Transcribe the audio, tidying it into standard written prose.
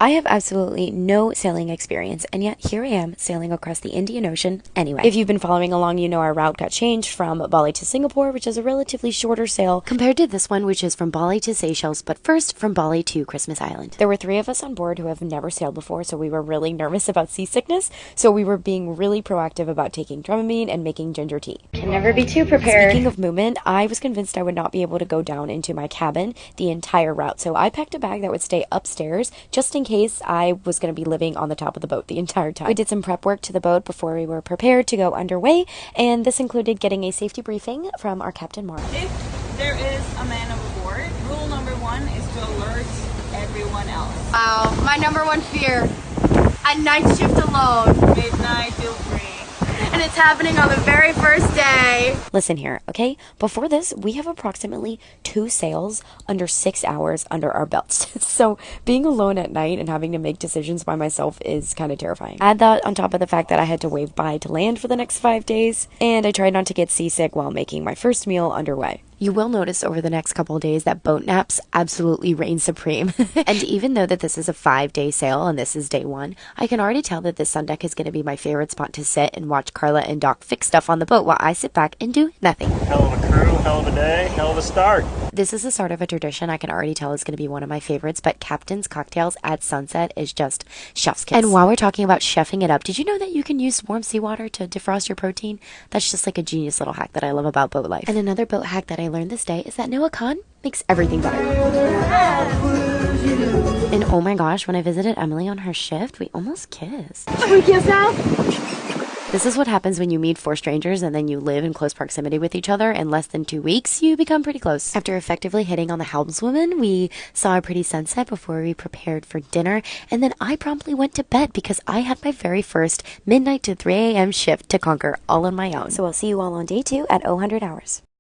I have absolutely no sailing experience, and yet here I am sailing across the Indian Ocean anyway. If you've been following along, you know our route got changed from Bali to Singapore, which is a relatively shorter sail compared to this one, which is from Bali to Seychelles, but first from Bali to Christmas Island. There were 3 of us on board who have never sailed before, so we were really nervous about seasickness, so we were being really proactive about taking Dramamine and making ginger tea. Can never be too prepared. Speaking of movement, I was convinced I would not be able to go down into my cabin the entire route, so I packed a bag that would stay upstairs just in case I was going to be living on the top of the boat the entire time. We did some prep work to the boat before we were prepared to go underway, and this included getting a safety briefing from our Captain Mara. If there is a man overboard, rule number 1 is to alert everyone else. Wow, my number 1 fear, a night shift alone. Midnight, feel free. And it's happening on the very first day. Listen here, okay? Before this, we have approximately 2 sails under 6 hours under our belts. So being alone at night and having to make decisions by myself is kind of terrifying. Add that on top of the fact that I had to wave bye to land for the next 5 days, and I tried not to get seasick while making my first meal underway. You will notice over the next couple of days that boat naps absolutely reign supreme. And even though that this is a 5-day sail and this is day 1, I can already tell that this sun deck is going to be my favorite spot to sit and watch Carla and Doc fix stuff on the boat while I sit back and do nothing. Hell of a crew, hell of a day, hell of a start. This is the start of a tradition I can already tell is going to be one of my favorites, but Captain's Cocktails at sunset is just chef's kiss. And while we're talking about chefing it up, did you know that you can use warm seawater to defrost your protein? That's just like a genius little hack that I love about boat life. And another boat hack that I learned this day is that no Akan makes everything better. And oh my gosh, when I visited Emily on her shift, we almost kissed. We kiss now? This is what happens when you meet 4 strangers and then you live in close proximity with each other. In less than 2 weeks, you become pretty close. After effectively hitting on the helmswoman, we saw a pretty sunset before we prepared for dinner. And then I promptly went to bed because I had my very first midnight to 3 a.m. shift to conquer all on my own. So I'll see you all on day 2 at 0 100 hours.